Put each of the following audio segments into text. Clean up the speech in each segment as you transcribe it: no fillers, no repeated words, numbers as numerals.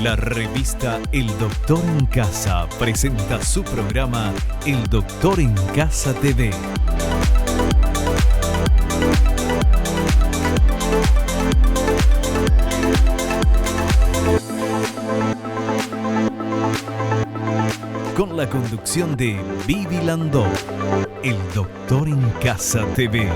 La revista El Doctor en Casa presenta su programa El Doctor en Casa TV. Con la conducción de Vivi Landó, El Doctor en Casa TV.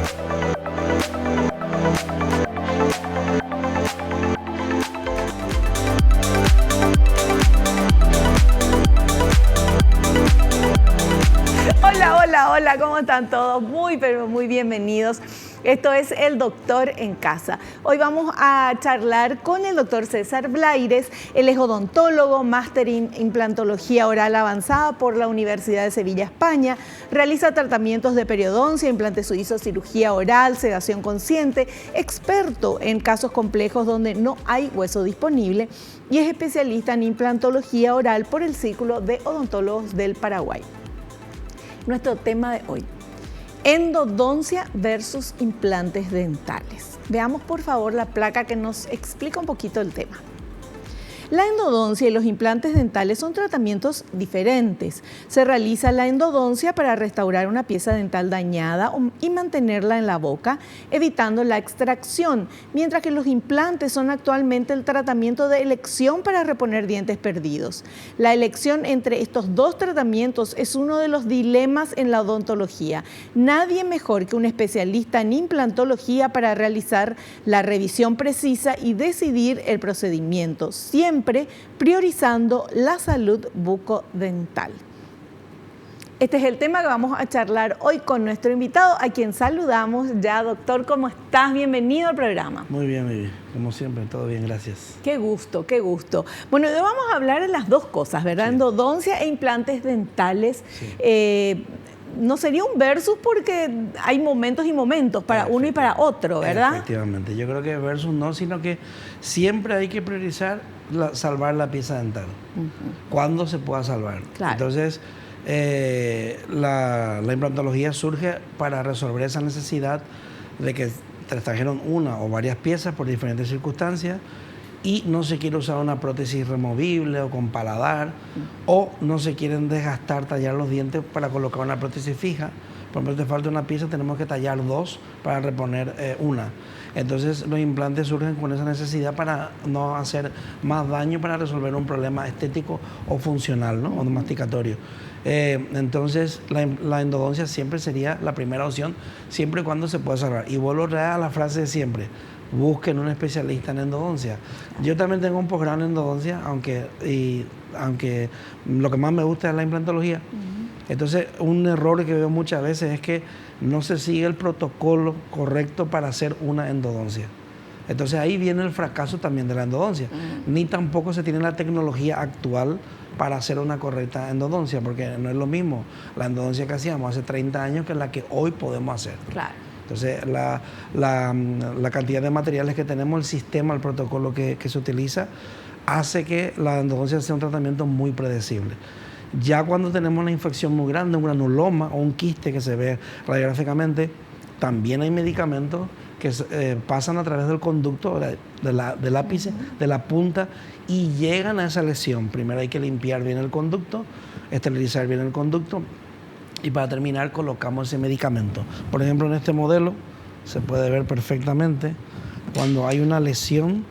Hola, ¿cómo están todos? Pero muy bienvenidos. Esto es El Doctor en Casa. Hoy vamos a charlar con el doctor César Blaires. Él es odontólogo, máster en implantología oral avanzada por la Universidad de Sevilla, España. Realiza tratamientos de periodoncia, implante suizo, cirugía oral, sedación consciente, experto en casos complejos donde no hay hueso disponible y es especialista en implantología oral por el Círculo de Odontólogos del Paraguay. Nuestro tema de hoy: endodoncia versus implantes dentales. Veamos por favor la placa que nos explica un poquito el tema. La endodoncia y los implantes dentales son tratamientos diferentes. Se realiza la endodoncia para restaurar una pieza dental dañada y mantenerla en la boca, evitando la extracción, mientras que los implantes son actualmente el tratamiento de elección para reponer dientes perdidos. La elección entre estos dos tratamientos es uno de los dilemas en la odontología. Nadie mejor que un especialista en implantología para realizar la revisión precisa y decidir el procedimiento, siempre priorizando la salud bucodental. Este es el tema que vamos a charlar hoy con nuestro invitado, a quien saludamos ya. Doctor, ¿cómo estás? Bienvenido al programa. Muy bien, como siempre, todo bien, gracias. Qué gusto, qué gusto. Bueno, hoy vamos a hablar de las dos cosas, ¿verdad? Sí. Endodoncia e implantes dentales. Sí. No sería un versus porque hay momentos y momentos para uno y para otro, ¿verdad? Efectivamente, yo creo que versus no, sino que siempre hay que priorizar salvar la pieza dental, cuando se pueda salvar. Claro. Entonces, la implantología surge para resolver esa necesidad de que te trajeron una o varias piezas por diferentes circunstancias y no se quiere usar una prótesis removible o con paladar, o no se quieren desgastar, tallar los dientes para colocar una prótesis fija. Por ejemplo, te falta una pieza, tenemos que tallar dos para reponer una. Entonces los implantes surgen con esa necesidad para no hacer más daño, para resolver un problema estético o funcional, ¿no? O masticatorio. Entonces la endodoncia siempre sería la primera opción, siempre y cuando se pueda salvar. Y vuelvo a la frase de siempre: busquen un especialista en endodoncia. Yo también tengo un posgrado en endodoncia, aunque lo que más me gusta es la implantología. Entonces, un error que veo muchas veces es que no se sigue el protocolo correcto para hacer una endodoncia. Entonces, ahí viene el fracaso también de la endodoncia. Ni tampoco se tiene la tecnología actual para hacer una correcta endodoncia, porque no es lo mismo la endodoncia que hacíamos hace 30 años que la que hoy podemos hacer. Claro. Entonces, la cantidad de materiales que tenemos, el sistema, el protocolo que se utiliza, hace que la endodoncia sea un tratamiento muy predecible. Ya cuando tenemos una infección muy grande, un granuloma o un quiste que se ve radiográficamente, también hay medicamentos que pasan a través del conducto del ápice, de la punta, y llegan a esa lesión. Primero hay que limpiar bien el conducto, esterilizar bien el conducto, y para terminar colocamos ese medicamento. Por ejemplo, en este modelo se puede ver perfectamente cuando hay una lesión,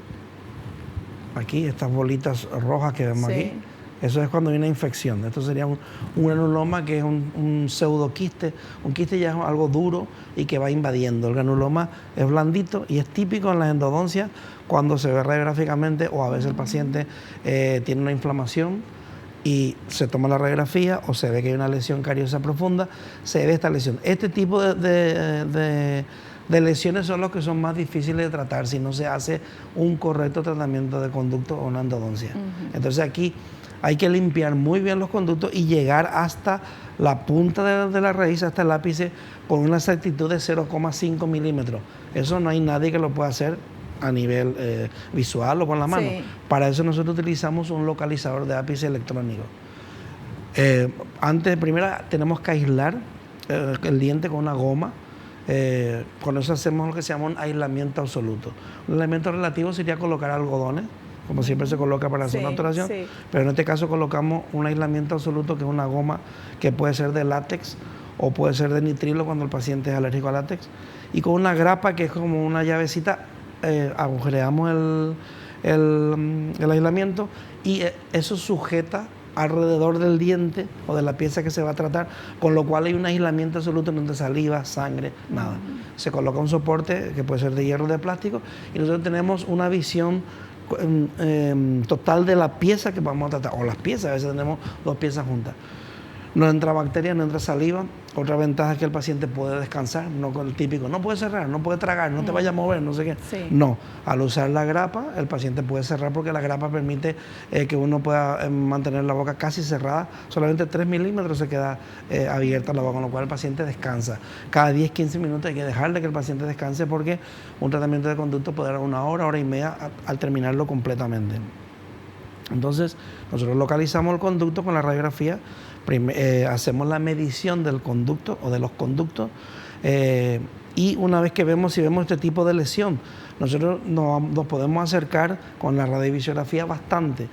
aquí, estas bolitas rojas que vemos aquí, eso es cuando hay una infección. Esto sería un granuloma, que es un pseudoquiste. Un quiste ya es algo duro y que va invadiendo. El granuloma es blandito y es típico en las endodoncias cuando se ve radiográficamente, o a veces el paciente tiene una inflamación y se toma la radiografía o se ve que hay una lesión cariosa profunda, se ve esta lesión. Este tipo de lesiones son los que son más difíciles de tratar si no se hace un correcto tratamiento de conducto o una endodoncia. Entonces aquí hay que limpiar muy bien los conductos y llegar hasta la punta de la raíz, hasta el ápice, con una exactitud de 0,5 milímetros. Eso no hay nadie que lo pueda hacer a nivel visual o con la mano. Sí. Para eso nosotros utilizamos un localizador de ápice electrónico. Primero tenemos que aislar el diente con una goma. Con eso hacemos lo que se llama un aislamiento absoluto. Un aislamiento relativo sería colocar algodones como siempre se coloca para hacer una obturación, pero en este caso colocamos un aislamiento absoluto, que es una goma que puede ser de látex o puede ser de nitrilo cuando el paciente es alérgico a látex, y con una grapa que es como una llavecita, agujereamos el aislamiento y eso sujeta alrededor del diente o de la pieza que se va a tratar, con lo cual hay un aislamiento absoluto, no de saliva, sangre, nada. Se coloca un soporte que puede ser de hierro o de plástico y nosotros tenemos una visión total de la pieza que vamos a tratar, o las piezas, a veces tenemos dos piezas juntas. No entra bacteria, no entra saliva. Otra ventaja es que el paciente puede descansar, no con el típico, no puede cerrar, no puede tragar, no te vaya a mover, no sé qué. No, al usar la grapa, el paciente puede cerrar porque la grapa permite que uno pueda mantener la boca casi cerrada, solamente 3 milímetros se queda abierta la boca, con lo cual el paciente descansa. Cada 10-15 minutos hay que dejarle que el paciente descanse porque un tratamiento de conducto puede dar una hora, hora y media al terminarlo completamente. Entonces, nosotros localizamos el conducto con la radiografía, hacemos la medición del conducto o de los conductos y una vez que vemos, si vemos este tipo de lesión, nosotros nos podemos acercar con la radiovisiografía bastante,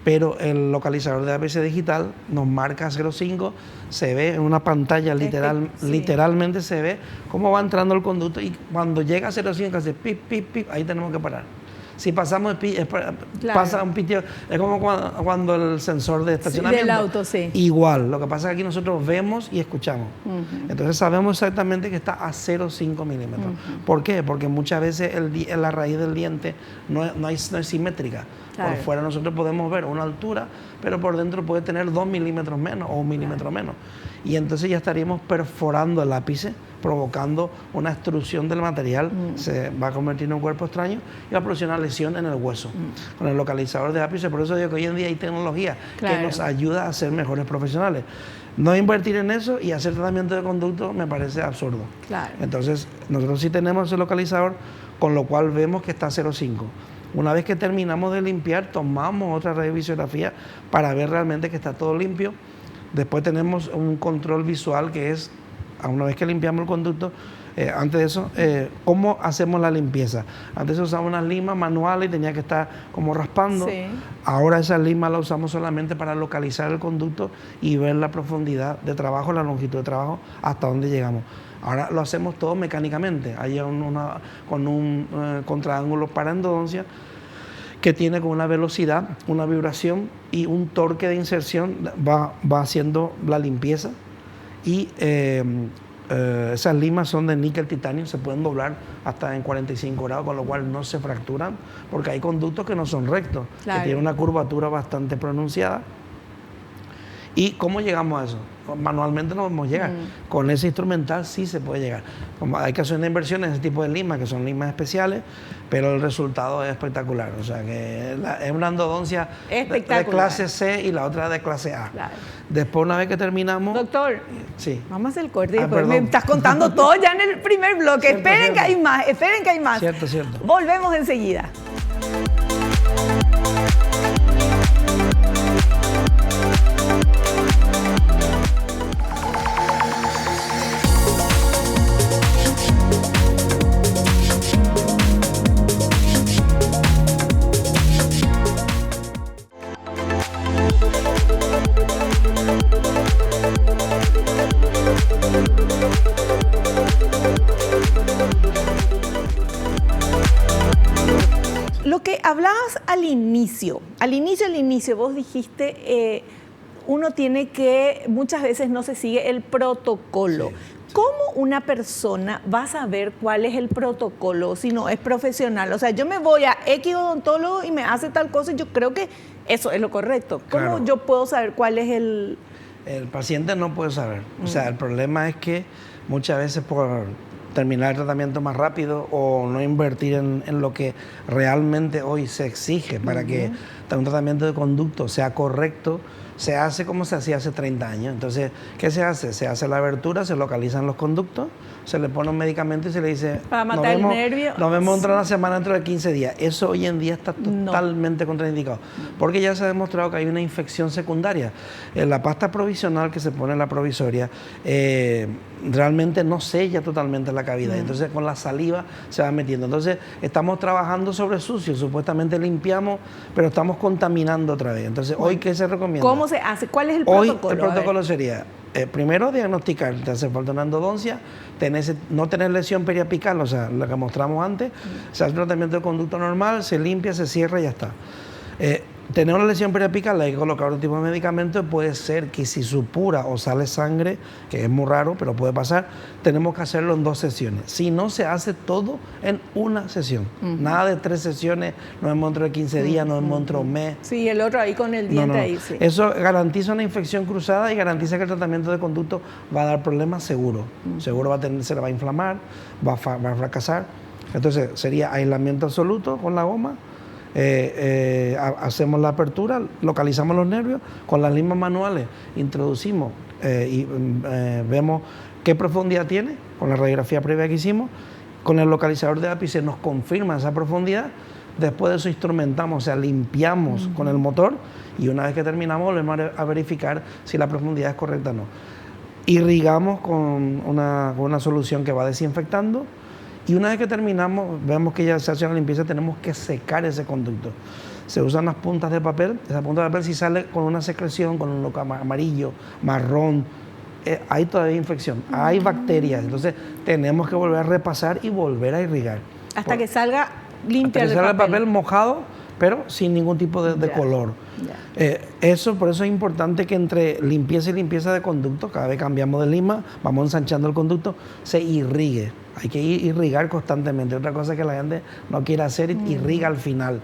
pero el localizador de APC digital nos marca 0,5, se ve en una pantalla literalmente se ve cómo va entrando el conducto y cuando llega a 0,5 hace pip, pip, pip, ahí tenemos que parar. Si pasamos pasa un piteo, es como cuando el sensor de estacionamiento. Del auto, Igual, lo que pasa es que aquí nosotros vemos y escuchamos. Entonces sabemos exactamente que está a 0,5 milímetros. ¿Por qué? Porque muchas veces la raíz del diente no es simétrica. Por fuera nosotros podemos ver una altura, pero por dentro puede tener 2 milímetros menos o 1 milímetro menos. Y entonces ya estaríamos perforando el ápice, provocando una extrusión del material, se va a convertir en un cuerpo extraño y va a producir una lesión en el hueso. Con el localizador de ápice, por eso digo que hoy en día hay tecnología que nos ayuda a ser mejores profesionales. No invertir en eso y hacer tratamiento de conducto me parece absurdo. Entonces, nosotros sí tenemos ese localizador, con lo cual vemos que está a 0,5. Una vez que terminamos de limpiar, tomamos otra radiovisiografía para ver realmente que está todo limpio. Después tenemos un control visual que es, una vez que limpiamos el conducto, antes de eso, ¿cómo hacemos la limpieza? Antes se usaba unas limas manuales y tenía que estar como raspando. Ahora esas limas las usamos solamente para localizar el conducto y ver la profundidad de trabajo, la longitud de trabajo, hasta dónde llegamos. Ahora lo hacemos todo mecánicamente. Hay con un contraángulo para endodoncia que tiene con una velocidad, una vibración y un torque de inserción, va haciendo la limpieza. Y esas limas son de níquel titanio, se pueden doblar hasta en 45 grados, con lo cual no se fracturan, porque hay conductos que no son rectos, que tienen una curvatura bastante pronunciada. ¿Y cómo llegamos a eso? Manualmente no podemos llegar. Con ese instrumental sí se puede llegar. Hay que hacer una inversión en ese tipo de limas, que son limas especiales, pero el resultado es espectacular. O sea, que es una endodoncia de clase C y la otra de clase A. Después, una vez que terminamos... Doctor, vamos a hacer el corte y después me estás contando todo ya en el primer bloque. Esperen que hay más, esperen que hay más. Cierto. Volvemos enseguida. Lo que hablabas al inicio, vos dijiste, uno tiene que, muchas veces no se sigue el protocolo. ¿Cómo una persona va a saber cuál es el protocolo si no es profesional? O sea, yo me voy a X odontólogo y me hace tal cosa y yo creo que eso es lo correcto. ¿Cómo yo puedo saber cuál es el...? El paciente no puede saber. O sea, el problema es que muchas veces por terminar el tratamiento más rápido o no invertir en lo que realmente hoy se exige para que un tratamiento de conducto sea correcto, se hace como se hacía hace 30 años. Entonces, ¿qué se hace? Se hace la abertura, se localizan los conductos, se le pone un medicamento y se le dice... Para matar el nervio. Nos vemos dentro de una semana, dentro de 15 días. Eso hoy en día está totalmente contraindicado. Porque ya se ha demostrado que hay una infección secundaria. La pasta provisional que se pone en la provisoria realmente no sella totalmente la cavidad. Entonces, con la saliva se va metiendo. Entonces, estamos trabajando sobre sucio. Supuestamente limpiamos, pero estamos contaminando otra vez. Entonces, ¿hoy qué se recomienda? ¿Cómo se hace? ¿Cuál es el protocolo? Hoy el protocolo sería, primero diagnosticar, te hace falta una endodoncia, no tener lesión periapical, o sea, lo que mostramos antes, se hace un tratamiento de conducto normal, se limpia, se cierra y ya está. Tener una lesión periapical, hay que colocar otro tipo de medicamento, puede ser que si supura o sale sangre, que es muy raro, pero puede pasar, tenemos que hacerlo en 2 sesiones. Si no, se hace todo en una sesión. Nada de 3 sesiones, nos vemos dentro de 15 días, nos vemos dentro de un mes. Sí, el otro ahí con el diente ahí, sí. Eso garantiza una infección cruzada y garantiza que el tratamiento de conducto va a dar problemas seguro. Seguro se le va a inflamar, va a fracasar. Entonces, sería aislamiento absoluto con la goma. Hacemos la apertura, localizamos los nervios, con las limas manuales introducimos y vemos qué profundidad tiene, con la radiografía previa que hicimos, con el localizador de ápice nos confirma esa profundidad, después de eso instrumentamos, o sea, limpiamos con el motor y una vez que terminamos volvemos a verificar si la profundidad es correcta o no. Irrigamos con una solución que va desinfectando. Y una vez que terminamos, vemos que ya se hace una limpieza, tenemos que secar ese conducto. Se usan las puntas de papel. Esa punta de papel, si sale con una secreción, con un loco amarillo, marrón, hay todavía infección, hay bacterias. Entonces, tenemos que volver a repasar y volver a irrigar. Hasta que salga limpio el papel. Hasta que salga el papel mojado, pero sin ningún tipo de color. Por eso es importante que entre limpieza y limpieza de conducto, cada vez cambiamos de lima, vamos ensanchando el conducto, se irrigue. Hay que irrigar constantemente. Otra cosa que la gente no quiere hacer, irriga al final.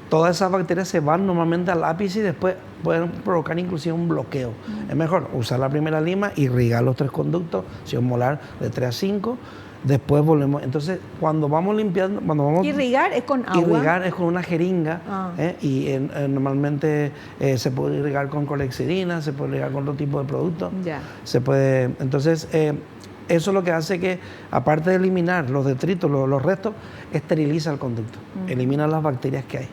Todas esas bacterias se van normalmente al ápice y después pueden provocar inclusive un bloqueo. Es mejor usar la primera lima, irrigar los 3 conductos, si es molar de 3 a 5, después volvemos. Entonces, cuando vamos limpiando, ¿irrigar es con agua? Irrigar es con una jeringa, y normalmente se puede irrigar con clorhexidina, se puede irrigar con otro tipo de productos. Se puede, entonces, eso es lo que hace que, aparte de eliminar los detritos, los restos, esteriliza el conducto, elimina las bacterias que hay.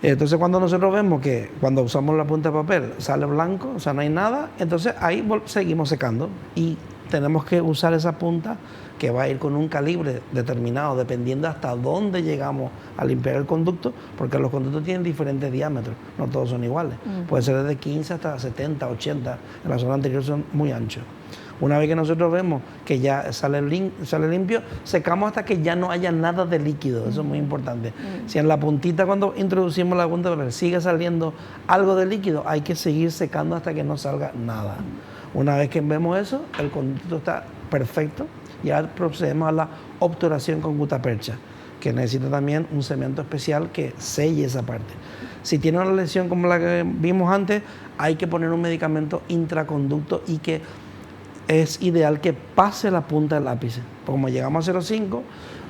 Entonces, cuando nosotros vemos que cuando usamos la punta de papel sale blanco, o sea, no hay nada, entonces ahí seguimos secando y tenemos que usar esa punta que va a ir con un calibre determinado, dependiendo hasta dónde llegamos a limpiar el conducto, porque los conductos tienen diferentes diámetros, no todos son iguales. Puede ser desde 15 hasta 70, 80, en la zona anterior son muy anchos. Una vez que nosotros vemos que ya sale limpio, secamos hasta que ya no haya nada de líquido. Eso es muy importante. Si en la puntita, cuando introducimos la punta de papel, sigue saliendo algo de líquido, hay que seguir secando hasta que no salga nada. Una vez que vemos eso, el conducto está perfecto y ahora procedemos a la obturación con gutapercha, que necesita también un cemento especial que selle esa parte. Si tiene una lesión como la que vimos antes, hay que poner un medicamento intraconducto y que es ideal que pase la punta del ápice. Como llegamos a 0,5,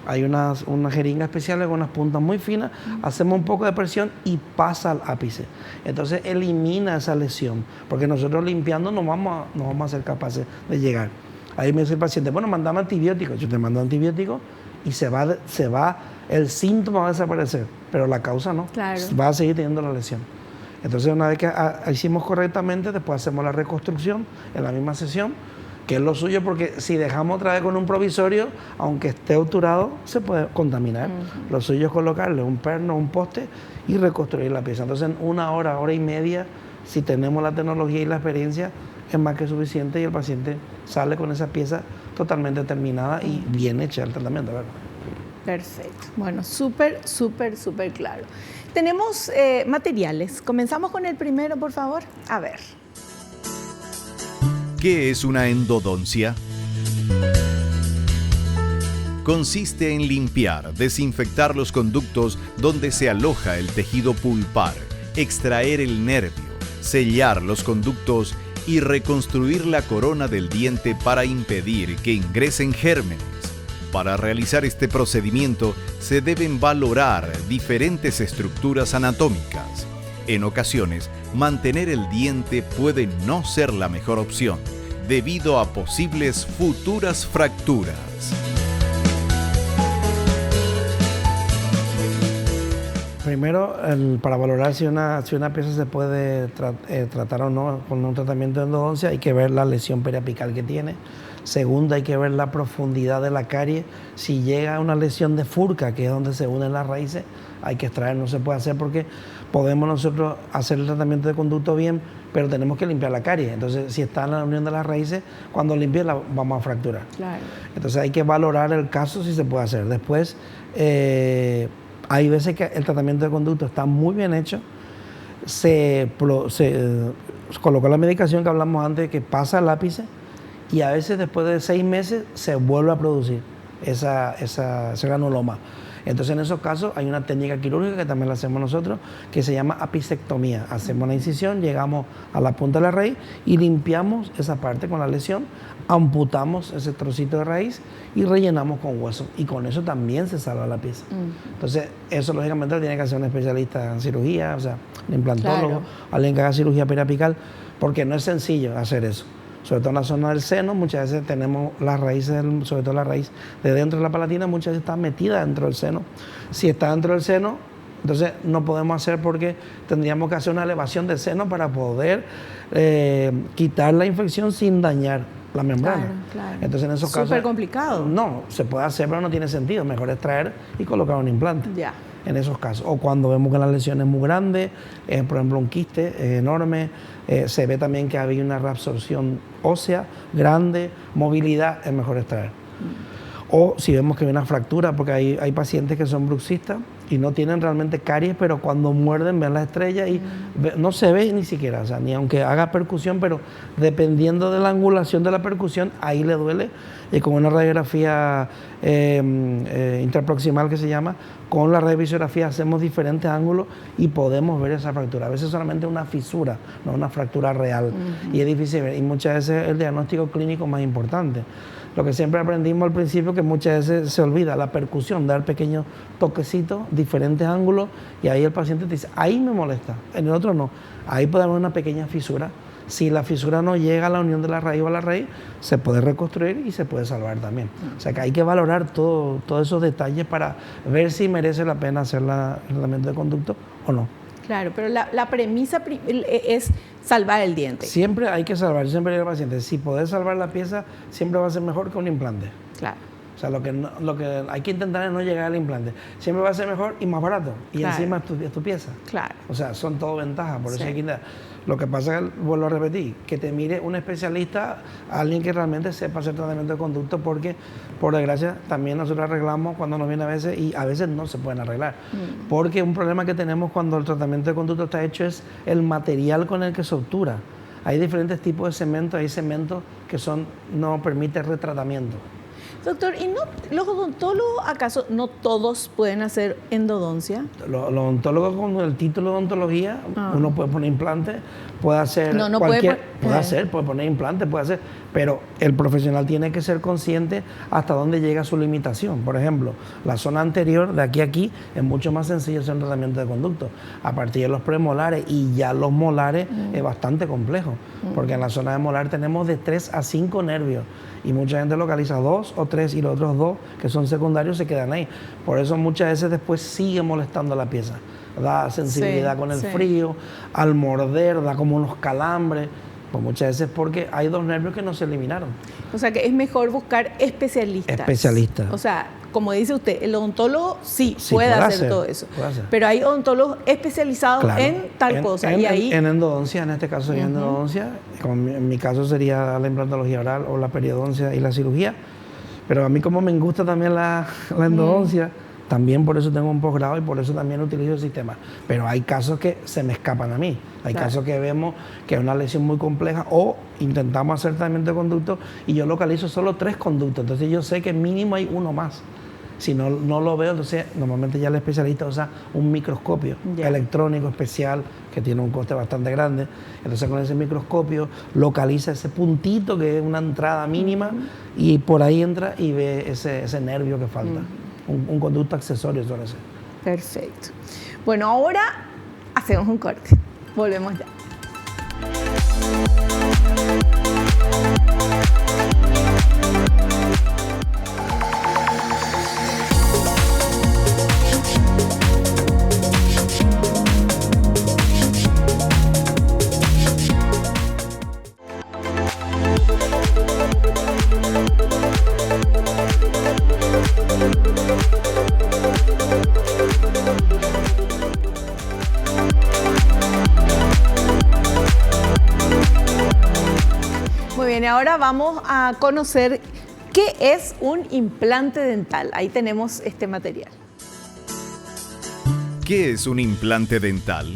hay una jeringa especial con unas puntas muy finas, hacemos un poco de presión y pasa al ápice. Entonces elimina esa lesión, porque nosotros limpiando no vamos a ser capaces de llegar. Ahí me dice el paciente, bueno, mandame antibióticos. Yo te mando antibióticos y se va, el síntoma va a desaparecer, pero la causa no. Claro. Va a seguir teniendo la lesión. Entonces, una vez que hicimos correctamente, después hacemos la reconstrucción en la misma sesión, que es lo suyo, porque si dejamos otra vez con un provisorio, aunque esté obturado, se puede contaminar. Lo suyo es colocarle un perno, un poste y reconstruir la pieza. Entonces, en 1 hora, hora y media, si tenemos la tecnología y la experiencia, es más que suficiente y el paciente sale con esa pieza totalmente terminada y bien hecha el tratamiento, ¿verdad? Perfecto. Bueno, súper claro. Tenemos materiales. Comenzamos con el primero, por favor. A ver. ¿Qué es una endodoncia? Consiste en limpiar, desinfectar los conductos donde se aloja el tejido pulpar, extraer el nervio, sellar los conductos y reconstruir la corona del diente para impedir que ingresen gérmenes. Para realizar este procedimiento se deben valorar diferentes estructuras anatómicas. En ocasiones, mantener el diente puede no ser la mejor opción, debido a posibles futuras fracturas. Primero, para valorar si una pieza se puede tratar o no con un tratamiento de endodoncia, hay que ver la lesión periapical que tiene. Segundo, hay que ver la profundidad de la carie. Si llega a una lesión de furca, que es donde se unen las raíces, hay que extraer. No se puede hacer porque podemos nosotros hacer el tratamiento de conducto bien, pero tenemos que limpiar la carie. Entonces, si está en la unión de las raíces, cuando limpie la vamos a fracturar. Claro. Entonces, hay que valorar el caso si se puede hacer. Después, hay veces que el tratamiento de conducto está muy bien hecho. Se colocó la medicación que hablamos antes, que pasa al ápice, y a veces después de 6 meses se vuelve a producir ese granuloma. Entonces, en esos casos hay una técnica quirúrgica que también la hacemos nosotros, que se llama apicectomía. Hacemos una incisión, llegamos a la punta de la raíz y limpiamos esa parte con la lesión, amputamos ese trocito de raíz y rellenamos con hueso. Y con eso también se salva la pieza. Entonces, eso lógicamente lo tiene que hacer un especialista en cirugía, o sea, un implantólogo, claro, alguien que haga cirugía periapical, porque no es sencillo hacer eso. Sobre todo en la zona del seno, muchas veces tenemos las raíces, sobre todo la raíz de dentro de la palatina, muchas veces está metida dentro del seno. Si está dentro del seno, entonces no podemos hacer porque tendríamos que hacer una elevación del seno para poder quitar la infección sin dañar la membrana. Claro, claro. Entonces, en esos casos... Súper complicado. No, se puede hacer, pero no tiene sentido. Mejor extraer y colocar un implante. Ya. En esos casos. O cuando vemos que la lesión es muy grande, por ejemplo un quiste enorme, se ve también que había una reabsorción ósea grande, movilidad, es mejor extraer. O si vemos que hay una fractura, porque hay pacientes que son bruxistas y no tienen realmente caries, pero cuando muerden ven la estrella y no se ve ni siquiera, o sea, ni aunque haga percusión, pero dependiendo de la angulación de la percusión, ahí le duele. Y con una radiografía interproximal que se llama, con la radiografía hacemos diferentes ángulos y podemos ver esa fractura. A veces solamente una fisura, no una fractura real. Y es difícil ver, y muchas veces el diagnóstico clínico más importante. Lo que siempre aprendimos al principio, que muchas veces se olvida, la percusión, dar pequeños toquecitos, diferentes ángulos, y ahí el paciente te dice, ahí me molesta, en el otro no. Ahí puede haber una pequeña fisura. Si la fisura no llega a la unión de la raíz o a la raíz, se puede reconstruir y se puede salvar también. O sea que hay que valorar todos esos detalles para ver si merece la pena hacer el tratamiento de conducto o no. Claro, pero la premisa es salvar el diente. Siempre hay que salvar, yo siempre digo al paciente, si podés salvar la pieza, siempre va a ser mejor que un implante. Claro. O sea, lo que hay que intentar es no llegar al implante. Siempre va a ser mejor y más barato. Y claro, encima es tu pieza. Claro. O sea, son todo ventajas, por eso sí, hay que intentar. Lo que pasa es que, vuelvo a repetir, que te mire un especialista, alguien que realmente sepa hacer tratamiento de conducto, porque, por desgracia, también nosotros arreglamos cuando nos viene a veces y a veces no se pueden arreglar. Porque un problema que tenemos cuando el tratamiento de conducto está hecho es el material con el que se obtura. Hay diferentes tipos de cemento, hay cementos que no permiten retratamiento. Doctor, ¿y no los odontólogos acaso no todos pueden hacer endodoncia? Los odontólogos con el título de odontología, uno puede poner implante, puede hacer puede poner implante, puede hacer, pero el profesional tiene que ser consciente hasta dónde llega su limitación. Por ejemplo, la zona anterior, de aquí a aquí, es mucho más sencillo hacer un tratamiento de conducto. A partir de los premolares y ya los molares es bastante complejo, porque en la zona de molar tenemos de 3 a 5 nervios. Y mucha gente localiza 2 o 3 y los otros 2 que son secundarios se quedan ahí. Por eso muchas veces después sigue molestando la pieza. Da sensibilidad con el frío, al morder, da como unos calambres. Pues muchas veces porque hay 2 nervios que no se eliminaron. O sea que es mejor buscar especialistas. Especialistas. O sea, como dice usted, el odontólogo sí puede hacer todo eso. Pero hay odontólogos especializados en tal cosa. En endodoncia, en este caso sería endodoncia. En mi caso sería la implantología oral o la periodoncia y la cirugía. Pero a mí, como me gusta también la endodoncia, también por eso tengo un posgrado y por eso también utilizo el sistema. Pero hay casos que se me escapan a mí. Hay casos que vemos que es una lesión muy compleja o intentamos hacer tratamiento de conducto y yo localizo solo 3 conductos. Entonces yo sé que mínimo hay uno más. Si no lo veo, entonces normalmente ya el especialista usa un microscopio electrónico especial que tiene un coste bastante grande. Entonces con ese microscopio localiza ese puntito que es una entrada mínima y por ahí entra y ve ese nervio que falta. Un conducto accesorio suele ser. Perfecto. Bueno, ahora Hacemos un corte. Volvemos ya. Muy bien, ahora vamos a conocer qué es un implante dental. Ahí tenemos este material. ¿Qué es un implante dental?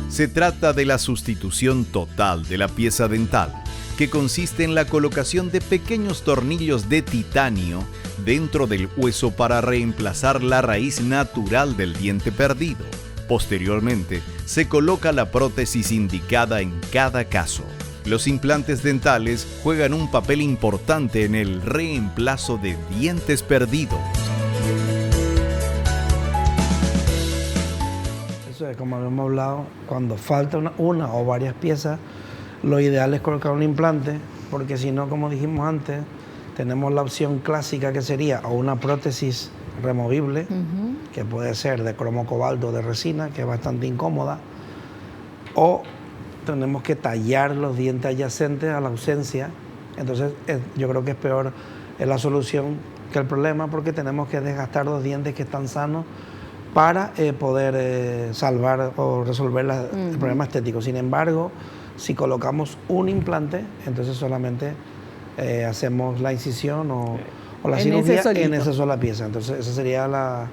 Se trata de la sustitución total de la pieza dental, que consiste en la colocación de pequeños tornillos de titanio dentro del hueso para reemplazar la raíz natural del diente perdido. Posteriormente, se coloca la prótesis indicada en cada caso. Los implantes dentales juegan un papel importante en el reemplazo de dientes perdidos. Eso es como habíamos hablado, cuando falta una o varias piezas, lo ideal es colocar un implante, porque si no, como dijimos antes, tenemos la opción clásica que sería o una prótesis removible, que puede ser de cromo cobalto o de resina, que es bastante incómoda, o tenemos que tallar los dientes adyacentes a la ausencia. Entonces yo creo que es peor la solución que el problema, porque tenemos que desgastar los dientes que están sanos para poder salvar o resolver el problema estético. Sin embargo, si colocamos un implante, entonces solamente hacemos la incisión o la cirugía en esa sola pieza. Entonces esa sería la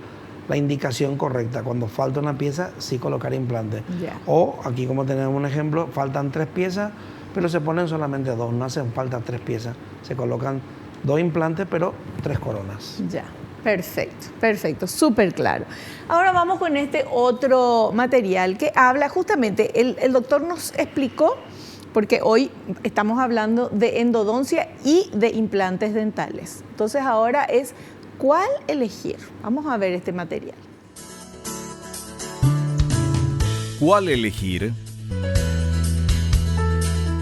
indicación correcta. Cuando falta una pieza, sí colocar implante. O aquí, como tenemos un ejemplo, faltan 3 piezas, pero se ponen solamente 2, no hacen falta 3 piezas. Se colocan 2 implantes, pero 3 coronas. Ya. Perfecto, perfecto, súper claro. Ahora vamos con este otro material que habla justamente, el doctor nos explicó, porque hoy estamos hablando de endodoncia y de implantes dentales. Entonces ahora es, ¿cuál elegir? Vamos a ver este material. ¿Cuál elegir?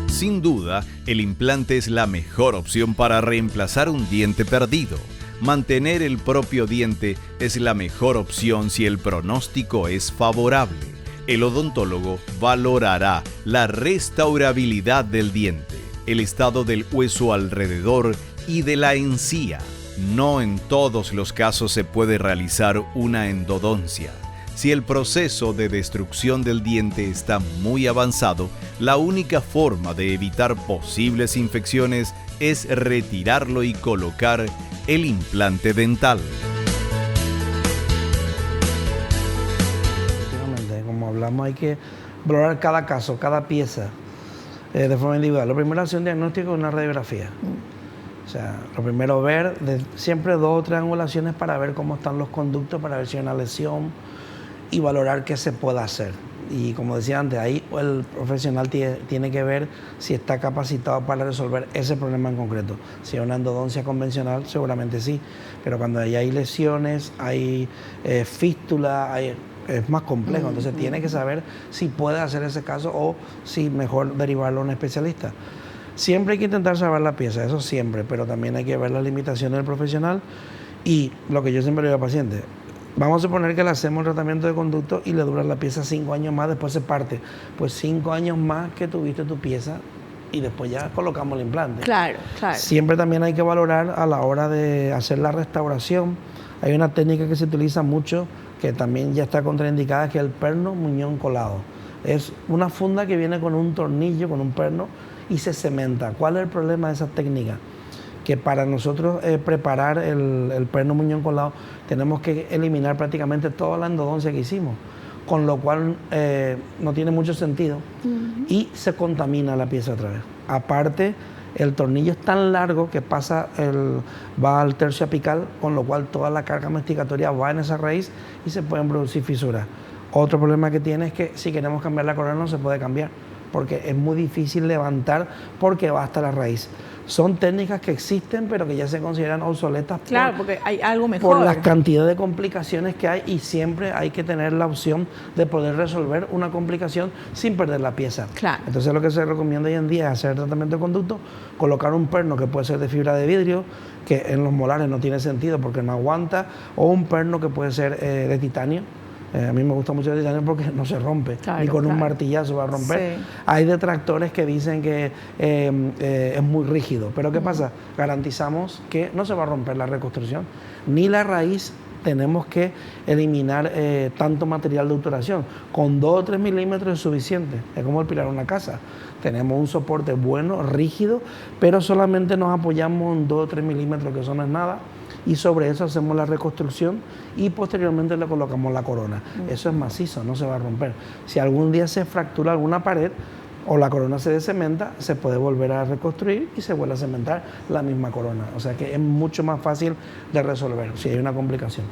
Sin duda, el implante es la mejor opción para reemplazar un diente perdido. Mantener el propio diente es la mejor opción si el pronóstico es favorable. El odontólogo valorará la restaurabilidad del diente, el estado del hueso alrededor y de la encía. No en todos los casos se puede realizar una endodoncia. Si el proceso de destrucción del diente está muy avanzado, la única forma de evitar posibles infecciones es retirarlo y colocar el implante dental. Como hablamos, hay que valorar cada caso, cada pieza de forma individual. Lo primero es hacer un diagnóstico de una radiografía. O sea, lo primero ver siempre 2 o 3 angulaciones para ver cómo están los conductos, para ver si hay una lesión y valorar qué se puede hacer. Y como decía antes, ahí el profesional tiene que ver si está capacitado para resolver ese problema en concreto. Si es una endodoncia convencional, seguramente sí, pero cuando hay lesiones, hay fístula, es más complejo. Entonces tiene que saber si puede hacer ese caso o si mejor derivarlo a un especialista. Siempre hay que intentar salvar la pieza, eso siempre, pero también hay que ver las limitaciones del profesional y lo que yo siempre le digo al paciente. Vamos a suponer que le hacemos el tratamiento de conducto y le dura la pieza 5 años más, después se parte. Pues 5 años más que tuviste tu pieza y después ya colocamos el implante. Claro, claro. Siempre también hay que valorar a la hora de hacer la restauración. Hay una técnica que se utiliza mucho, que también ya está contraindicada, que es el perno muñón colado. Es una funda que viene con un tornillo, con un perno, y se cementa. ¿Cuál es el problema de esa técnica? Que para nosotros preparar el perno muñón colado tenemos que eliminar prácticamente toda la endodoncia que hicimos, con lo cual no tiene mucho sentido y se contamina la pieza otra vez. Aparte, el tornillo es tan largo que va al tercio apical, con lo cual toda la carga masticatoria va en esa raíz y se pueden producir fisuras. Otro problema que tiene es que si queremos cambiar la corona no se puede cambiar, porque es muy difícil levantar porque va hasta la raíz. Son técnicas que existen, pero que ya se consideran obsoletas. Claro, porque hay algo mejor. Por la cantidad de complicaciones que hay, y siempre hay que tener la opción de poder resolver una complicación sin perder la pieza. Claro. Entonces lo que se recomienda hoy en día es hacer tratamiento de conducto, colocar un perno que puede ser de fibra de vidrio, que en los molares no tiene sentido porque no aguanta, o un perno que puede ser de titanio. A mí me gusta mucho el titanio porque no se rompe, claro, ni con un martillazo va a romper. Sí. Hay detractores que dicen que es muy rígido, pero ¿qué pasa? Garantizamos que no se va a romper la reconstrucción, ni la raíz. Tenemos que eliminar tanto material de obturación. Con 2 o 3 milímetros es suficiente, es como el pilar de una casa. Tenemos un soporte bueno, rígido, pero solamente nos apoyamos en 2 o 3 milímetros, que eso no es nada, y sobre eso hacemos la reconstrucción y posteriormente le colocamos la corona. Eso es macizo, no se va a romper. Si algún día se fractura alguna pared o la corona se descementa, se puede volver a reconstruir y se vuelve a cementar la misma corona. O sea que es mucho más fácil de resolver si hay una complicación.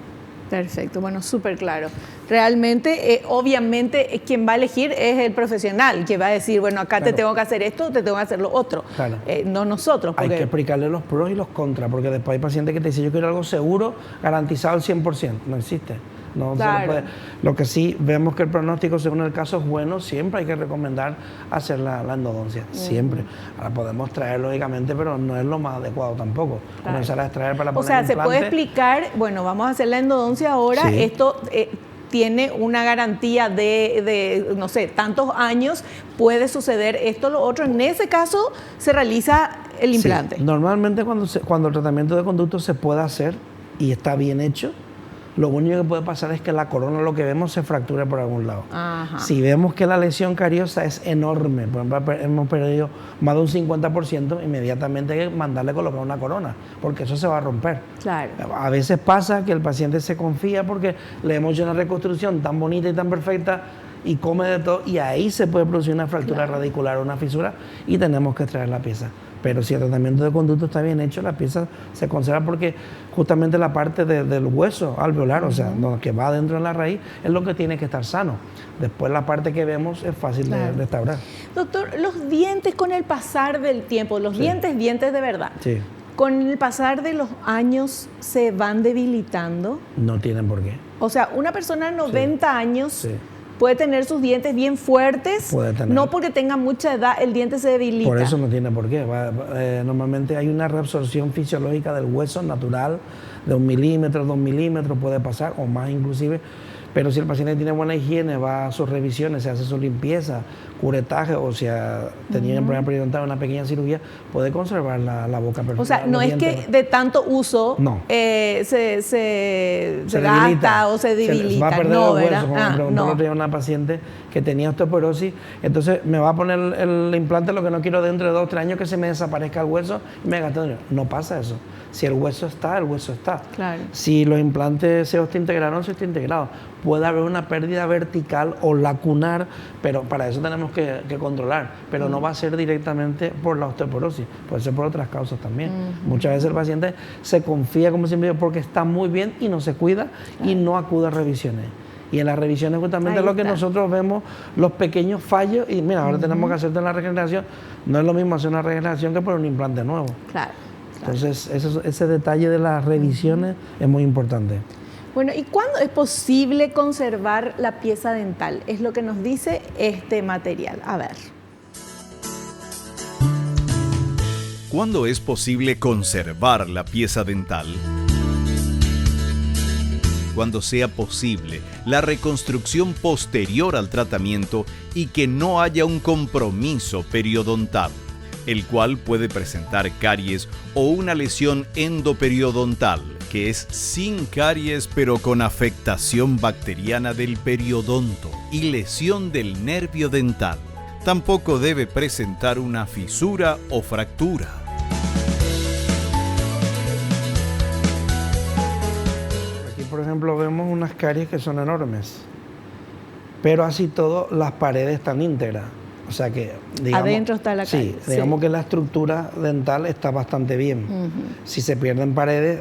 Perfecto, bueno, súper claro. Realmente, obviamente, quien va a elegir es el profesional, que va a decir, bueno, acá claro, te tengo que hacer esto, te tengo que hacer lo otro. Claro. No nosotros. Porque hay que explicarle los pros y los contras, porque después hay pacientes que te dicen, yo quiero algo seguro, garantizado al 100%. No existe. No claro, se puede. Lo que sí vemos que el pronóstico según el caso es bueno, siempre hay que recomendar hacer la endodoncia, siempre. Ahora podemos traer lógicamente, pero no es lo más adecuado tampoco. Claro. Comenzar a extraer para poner implante. Se puede explicar, bueno, vamos a hacer la endodoncia ahora, sí. Esto tiene una garantía de, no sé, tantos años, puede suceder esto, lo otro. En ese caso se realiza el implante. Sí. Normalmente cuando el tratamiento de conducto se puede hacer y está bien hecho, lo único que puede pasar es que la corona, lo que vemos, se fracture por algún lado. Ajá. Si vemos que la lesión cariosa es enorme, por ejemplo, hemos perdido más de un 50%, inmediatamente hay que mandarle a colocar una corona, porque eso se va a romper. Claro. A veces pasa que el paciente se confía porque le hemos hecho una reconstrucción tan bonita y tan perfecta y come de todo, y ahí se puede producir una fractura radicular o una fisura y tenemos que extraer la pieza. Pero si el tratamiento de conducto está bien hecho, la pieza se conserva porque justamente la parte del hueso alveolar, o sea, lo que va dentro de la raíz, es lo que tiene que estar sano. Después la parte que vemos es fácil de restaurar. Doctor, los dientes con el pasar del tiempo, los dientes de verdad, con el pasar de los años se van debilitando. No tienen por qué. O sea, una persona de 90 años... puede tener sus dientes bien fuertes, no porque tenga mucha edad el diente se debilita. Por eso no tiene por qué. Normalmente hay una reabsorción fisiológica del hueso natural de 1 milímetro, 2 milímetros, puede pasar, o más inclusive. Pero si el paciente tiene buena higiene, va a sus revisiones, se hace su limpieza, curetaje, o si ha tenido un problema periodontal, una pequeña cirugía, puede conservar la boca perfecta. O sea, no es que de tanto uso se gasta o se debilita. Se va a perder el hueso. Como me preguntó el otro día una paciente que tenía osteoporosis, entonces me va a poner el implante, lo que no quiero dentro de 2 o 3 años que se me desaparezca el hueso y me gasto dinero. No pasa eso. Si el hueso está, el hueso está. Claro. Si los implantes se osteointegraron, se osteointegraron. Puede haber una pérdida vertical o lacunar, pero para eso tenemos que controlar. Pero no va a ser directamente por la osteoporosis, puede ser por otras causas también. Muchas veces el paciente se confía, como siempre digo, porque está muy bien y no se cuida y no acude a revisiones. Y en las revisiones justamente es lo que nosotros vemos, los pequeños fallos, y mira, ahora tenemos que hacerte una regeneración. No es lo mismo hacer una regeneración que poner un implante nuevo. Claro. Entonces, ese detalle de las revisiones es muy importante. Bueno, ¿y cuándo es posible conservar la pieza dental? Es lo que nos dice este material. A ver. ¿Cuándo es posible conservar la pieza dental? Cuando sea posible la reconstrucción posterior al tratamiento y que no haya un compromiso periodontal, el cual puede presentar caries o una lesión endoperiodontal, que es sin caries pero con afectación bacteriana del periodonto y lesión del nervio dental. Tampoco debe presentar una fisura o fractura. Aquí, por ejemplo, vemos unas caries que son enormes, pero así todo las paredes están íntegras. O sea que, digamos, adentro está la carie. Sí, digamos que la estructura dental está bastante bien. Si se pierden paredes,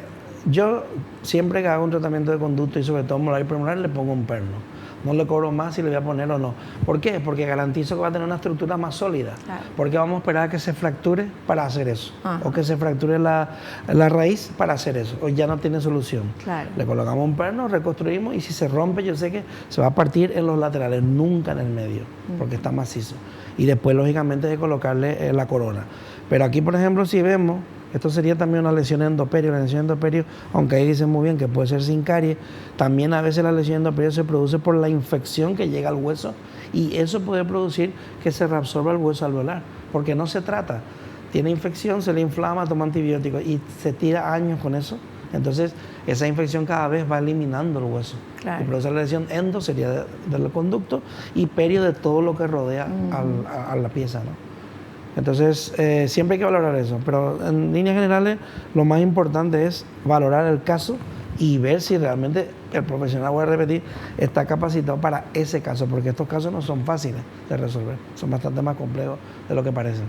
yo siempre que hago un tratamiento de conducto y sobre todo molar y premolar le pongo un perno. No le cobro más si le voy a poner o no. ¿Por qué? Porque garantizo que va a tener una estructura más sólida. Claro. Porque vamos a esperar a que se fracture para hacer eso. Ajá. O que se fracture la raíz para hacer eso. O ya no tiene solución. Claro. Le colocamos un perno, reconstruimos y si se rompe yo sé que se va a partir en los laterales, nunca en el medio, porque está macizo. Y después lógicamente hay que colocarle la corona. Pero aquí por ejemplo si vemos, esto sería también una lesión endoperio. La lesión endoperio, aunque ahí dicen muy bien que puede ser sin caries, también a veces la lesión endoperio se produce por la infección que llega al hueso y eso puede producir que se reabsorba el hueso alveolar, porque no se trata. Tiene infección, se le inflama, toma antibióticos y se tira años con eso. Entonces, esa infección cada vez va eliminando el hueso. Claro. Y por eso la lesión endo sería del conducto y perio de todo lo que rodea a la pieza, ¿no? Entonces, siempre hay que valorar eso, pero en líneas generales lo más importante es valorar el caso y ver si realmente el profesional, voy a repetir, está capacitado para ese caso, porque estos casos no son fáciles de resolver, son bastante más complejos de lo que parecen.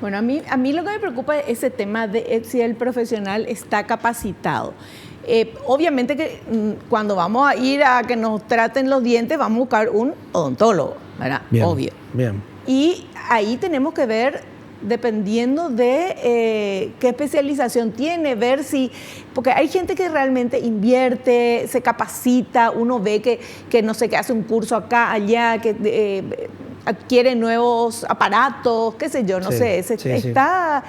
Bueno, a mí lo que me preocupa es ese tema de si el profesional está capacitado. Obviamente que cuando vamos a ir a que nos traten los dientes, vamos a buscar un odontólogo, ¿verdad? Bien, obvio. Bien. Y ahí tenemos que ver, dependiendo de qué especialización tiene, ver si, porque hay gente que realmente invierte, se capacita, uno ve que no sé, que hace un curso acá, allá, que adquiere nuevos aparatos, qué sé yo, no sé, está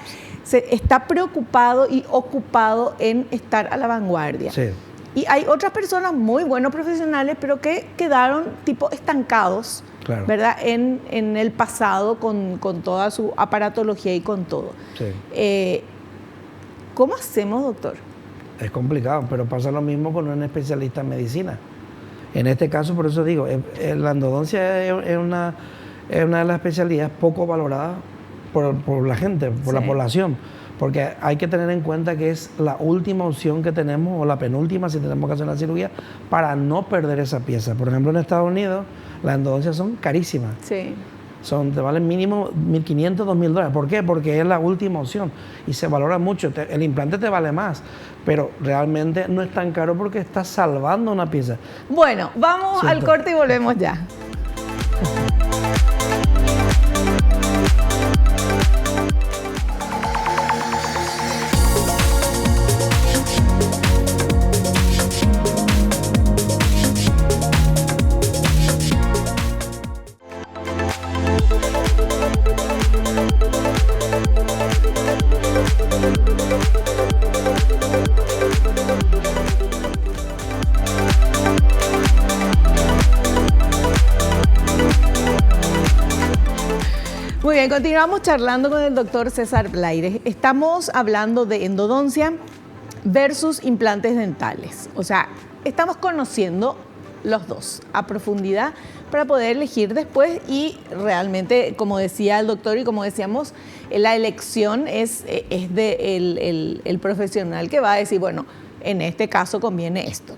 preocupado y ocupado en estar a la vanguardia. Sí. Y hay otras personas muy buenos profesionales, pero que quedaron tipo estancados, claro, ¿verdad? En el pasado con toda su aparatología y con todo. Sí. ¿Cómo hacemos, doctor? Es complicado, pero pasa lo mismo con un especialista en medicina. En este caso, por eso digo, la endodoncia es una de las especialidades poco valoradas por la gente, por la población. Porque hay que tener en cuenta que es la última opción que tenemos, o la penúltima si tenemos que hacer una cirugía, para no perder esa pieza. Por ejemplo, en Estados Unidos las endodoncias son carísimas. Sí. Te valen mínimo $1,500, $2,000. ¿Por qué? Porque es la última opción y se valora mucho. El implante te vale más, pero realmente no es tan caro porque estás salvando una pieza. Bueno, vamos al corte y volvemos ya. Muy bien, continuamos charlando con el doctor César Blaires. Estamos hablando de endodoncia versus implantes dentales. O sea, estamos conociendo los dos a profundidad para poder elegir después y realmente, como decía el doctor y como decíamos, la elección es de el profesional que va a decir, bueno, en este caso conviene esto.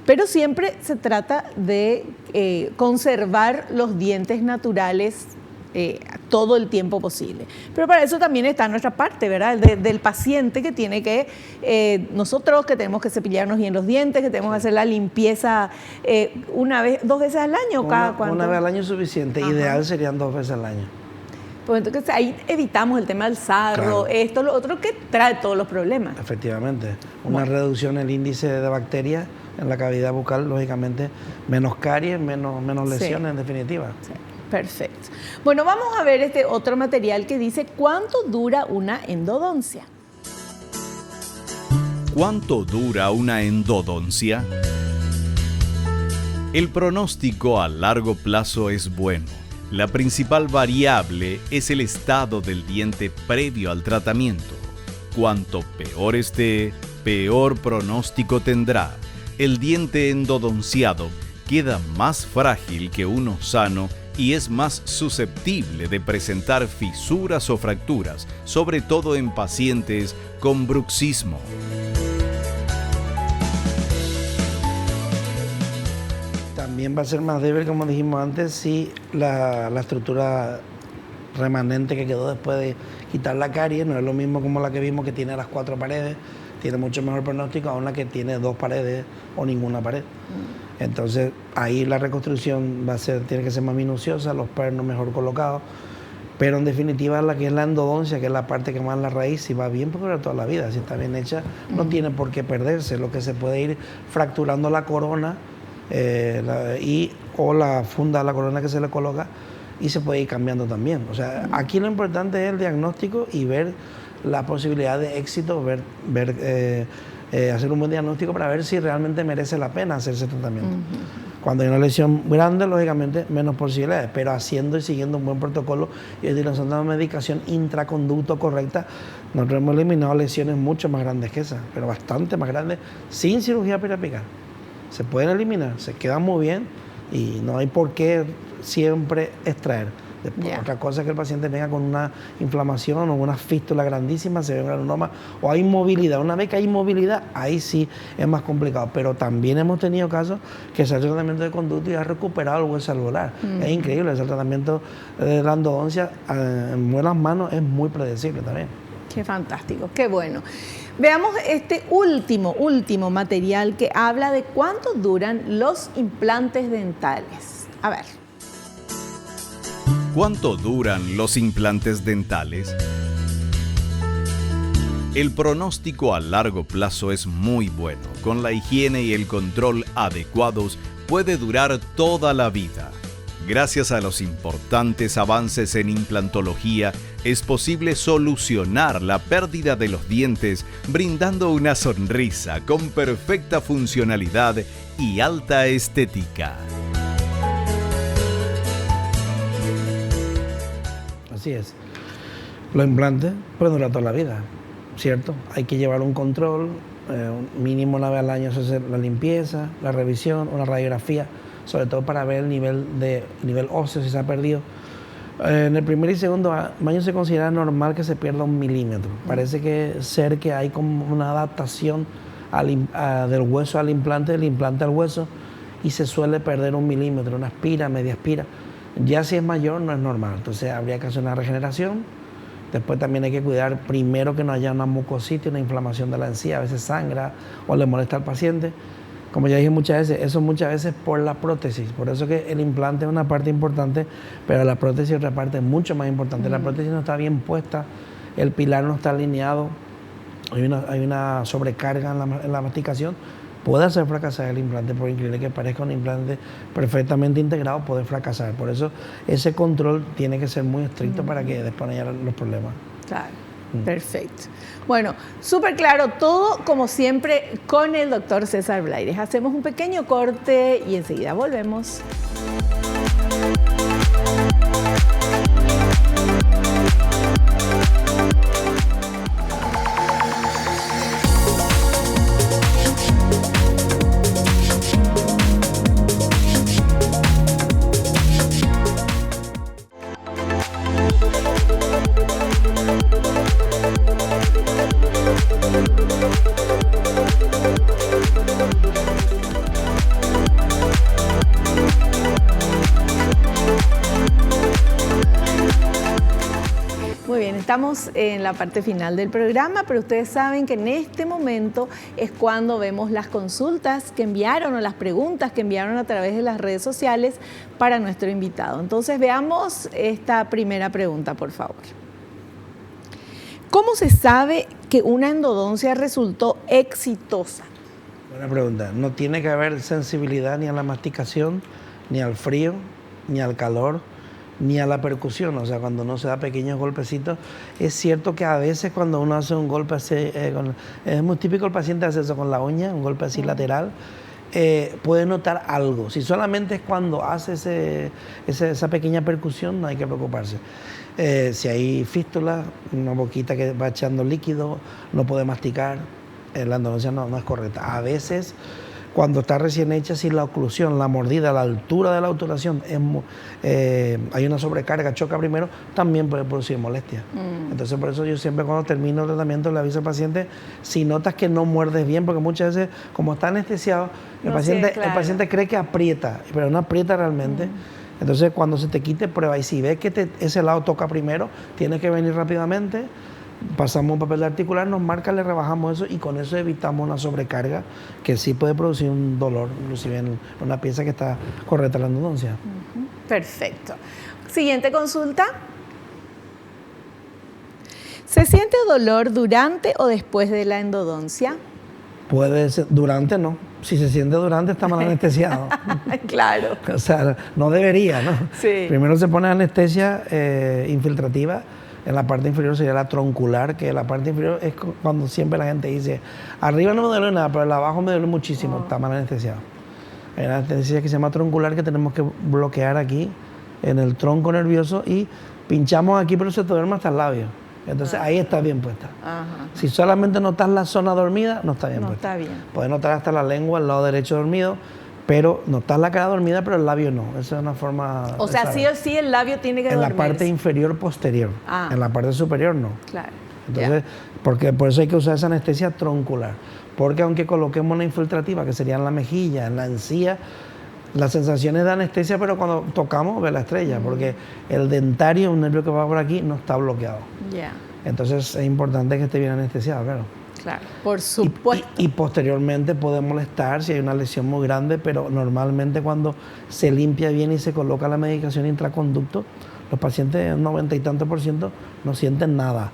Pero siempre se trata de conservar los dientes naturales todo el tiempo posible. Pero para eso también está nuestra parte, ¿verdad? Del paciente que tiene que, nosotros que tenemos que cepillarnos bien los dientes, que tenemos que hacer la limpieza dos veces al año. Una vez al año es suficiente. Ajá. Ideal serían 2 veces al año. Pues entonces ahí evitamos el tema del sarro, claro, esto, lo otro que trae todos los problemas. Efectivamente. Una reducción en el índice de bacterias en la cavidad bucal, lógicamente, menos caries, menos lesiones, sí, en definitiva. Sí. Perfecto. Bueno, vamos a ver este otro material que dice ¿cuánto dura una endodoncia? ¿Cuánto dura una endodoncia? El pronóstico a largo plazo es bueno. La principal variable es el estado del diente previo al tratamiento. Cuanto peor esté, peor pronóstico tendrá. El diente endodonciado queda más frágil que uno sano y es más susceptible de presentar fisuras o fracturas, sobre todo en pacientes con bruxismo. También va a ser más débil, como dijimos antes, si la estructura remanente que quedó después de quitar la caries no es lo mismo como la que vimos que tiene las 4 paredes, tiene mucho mejor pronóstico a una que tiene 2 paredes o ninguna pared. Entonces ahí la reconstrucción tiene que ser más minuciosa, los pernos mejor colocados, pero en definitiva la que es la endodoncia, que es la parte que más la raíz, si va bien, puede durar toda la vida. Si está bien hecha, no tiene por qué perderse. Lo que se puede ir fracturando la corona o la funda de la corona que se le coloca, y se puede ir cambiando también. O sea, aquí lo importante es el diagnóstico y ver la posibilidad de éxito, hacer un buen diagnóstico para ver si realmente merece la pena hacer ese tratamiento. Cuando hay una lesión grande, lógicamente, menos posibilidades, pero haciendo y siguiendo un buen protocolo y utilizando una medicación intraconducto correcta, nosotros hemos eliminado lesiones mucho más grandes que esas, pero bastante más grandes, sin cirugía periapical. Se pueden eliminar, se quedan muy bien y no hay por qué siempre extraer. Otra cosa es que el paciente venga con una inflamación o una fístula grandísima, se ve un granuloma o hay inmovilidad. Una vez que hay inmovilidad, ahí sí es más complicado. Pero también hemos tenido casos que se ha hecho tratamiento de conducto y ha recuperado el hueso alveolar. Es increíble, ese tratamiento de la endodoncia en buenas manos es muy predecible también. Qué fantástico, qué bueno. Veamos este último material que habla de cuánto duran los implantes dentales. A ver. ¿Cuánto duran los implantes dentales? El pronóstico a largo plazo es muy bueno. Con la higiene y el control adecuados puede durar toda la vida. Gracias a los importantes avances en implantología, es posible solucionar la pérdida de los dientes brindando una sonrisa con perfecta funcionalidad y alta estética. Así es. Los implantes pueden durar toda la vida, ¿cierto? Hay que llevar un control, mínimo una vez al año se hace la limpieza, la revisión, una radiografía, sobre todo para ver el nivel óseo si se ha perdido. En el primer y segundo año se considera normal que se pierda 1 milímetro. Parece que hay como una adaptación del hueso al implante, del implante al hueso, y se suele perder 1 milímetro, una espira, media espira. Ya si es mayor no es normal, entonces habría que hacer una regeneración. Después también hay que cuidar primero que no haya una mucositis, una inflamación de la encía, a veces sangra o le molesta al paciente. Como ya dije muchas veces, eso muchas veces por la prótesis, por eso que el implante es una parte importante, pero la prótesis es otra parte mucho más importante. La prótesis no está bien puesta, el pilar no está alineado, hay una sobrecarga en la masticación. Puede hacer fracasar el implante, por increíble que parezca un implante perfectamente integrado, puede fracasar. Por eso ese control tiene que ser muy estricto para que después no haya los problemas. Claro, perfecto. Bueno, súper claro todo, como siempre, con el doctor César Blaires. Hacemos un pequeño corte y enseguida volvemos. Estamos en la parte final del programa, pero ustedes saben que en este momento es cuando vemos las consultas que enviaron o las preguntas que enviaron a través de las redes sociales para nuestro invitado. Entonces veamos esta primera pregunta, por favor. ¿Cómo se sabe que una endodoncia resultó exitosa? Buena pregunta. No tiene que haber sensibilidad ni a la masticación, ni al frío, ni al calor, ni a la percusión, o sea, cuando uno se da pequeños golpecitos. Es cierto que a veces cuando uno hace un golpe así, es muy típico el paciente hace eso con la uña, un golpe así lateral, puede notar algo. Si solamente es cuando hace esa pequeña percusión, no hay que preocuparse. Si hay fístula, una boquita que va echando líquido, no puede masticar, la endodoncia no es correcta. A veces, cuando está recién hecha, si la oclusión, la mordida, la altura de la obturación, hay una sobrecarga, choca primero, también puede producir molestia. Entonces, por eso yo siempre cuando termino el tratamiento le aviso al paciente, si notas que no muerdes bien, porque muchas veces, como está anestesiado, el paciente cree que aprieta, pero no aprieta realmente. Entonces, cuando se te quite, prueba. Y si ves que ese lado toca primero, tienes que venir rápidamente, pasamos un papel articular, nos marca, le rebajamos eso y con eso evitamos una sobrecarga que sí puede producir un dolor, inclusive en una pieza que está correcta la endodoncia. Perfecto. Siguiente consulta. ¿Se siente dolor durante o después de la endodoncia? Puede ser, durante no. Si se siente durante está mal anestesiado. Claro. O sea, no debería, ¿no? Sí. Primero se pone anestesia infiltrativa. En la parte inferior sería la troncular, que la parte inferior es cuando siempre la gente dice, arriba no me duele nada, pero el abajo me duele muchísimo, está mal anestesiado. Hay una anestesia que se llama troncular que tenemos que bloquear aquí, en el tronco nervioso, y pinchamos aquí, pero se te duerme hasta el labio. Entonces ahí está bien puesta. Ajá. Si solamente notas la zona dormida, no está bien puesta. No está bien. Puedes notar hasta la lengua, el lado derecho dormido, pero notas la cara dormida, pero el labio no. Esa es una forma... O sea, sí o sí el labio tiene que dormirse. En la parte inferior posterior. En la parte superior no. Claro. Entonces, por eso hay que usar esa anestesia troncular. Porque aunque coloquemos la infiltrativa, que sería en la mejilla, en la encía, la sensación es de anestesia, pero cuando tocamos ve la estrella, porque el dentario, un nervio que va por aquí, no está bloqueado. Entonces es importante que esté bien anestesiado, claro. Claro, por supuesto. Y posteriormente puede molestar si hay una lesión muy grande, pero normalmente cuando se limpia bien y se coloca la medicación intraconducto, los pacientes, 90 y tantos %, no sienten nada.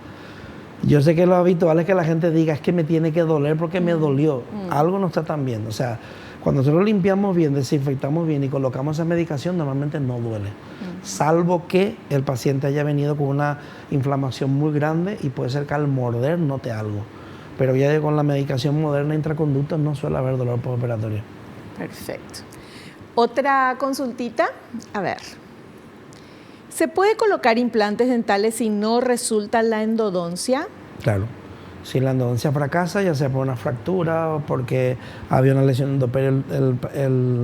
Yo sé que lo habitual es que la gente diga, es que me tiene que doler porque me dolió. Algo no está tan bien. O sea, cuando nosotros limpiamos bien, desinfectamos bien y colocamos esa medicación, normalmente no duele. Salvo que el paciente haya venido con una inflamación muy grande y puede ser que al morder note algo. Pero ya con la medicación moderna intraconducto no suele haber dolor postoperatorio. Perfecto. Otra consultita. A ver. ¿Se puede colocar implantes dentales si no resulta la endodoncia? Claro. Si la endodoncia fracasa, ya sea por una fractura o porque había una lesión endoperio,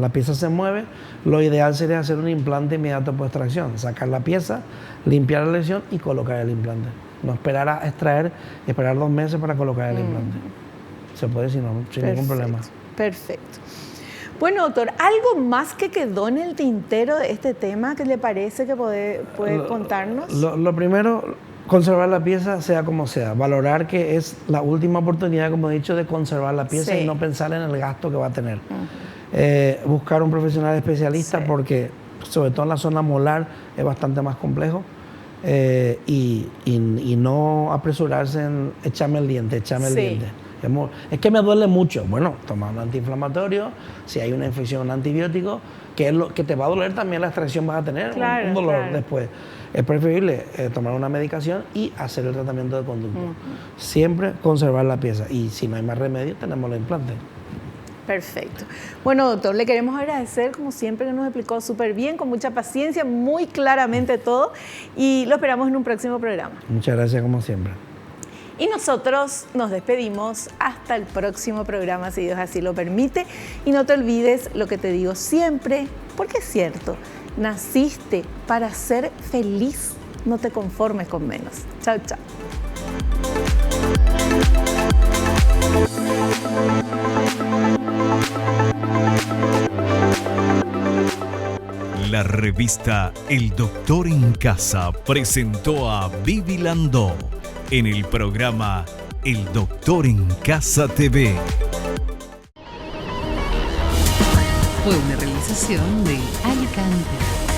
la pieza se mueve, lo ideal sería hacer un implante inmediato por extracción, sacar la pieza, limpiar la lesión y colocar el implante. No esperar a extraer, esperar 2 meses para colocar el implante. Se puede sin ningún problema. Perfecto. Bueno, doctor, ¿algo más que quedó en el tintero de este tema que le parece que puede contarnos? Lo primero, conservar la pieza sea como sea. Valorar que es la última oportunidad, como he dicho, de conservar la pieza y no pensar en el gasto que va a tener. Buscar un profesional especialista porque, sobre todo en la zona molar, es bastante más complejo. Y no apresurarse en echarme el diente. Es que me duele mucho. Bueno, toma un antiinflamatorio, si hay una infección, un antibiótico, que es lo que te va a doler también la extracción, vas a tener un dolor después. Es preferible tomar una medicación y hacer el tratamiento de conducto. Siempre conservar la pieza y si no hay más remedio, tenemos el implante. Perfecto. Bueno, doctor, le queremos agradecer, como siempre, que nos explicó súper bien, con mucha paciencia, muy claramente todo, y lo esperamos en un próximo programa. Muchas gracias, como siempre. Y nosotros nos despedimos hasta el próximo programa, si Dios así lo permite. Y no te olvides lo que te digo siempre, porque es cierto, naciste para ser feliz, no te conformes con menos. Chao, chao. La revista El Doctor en Casa presentó a Vivi Landó en el programa El Doctor en Casa TV. Fue una realización de Alicante.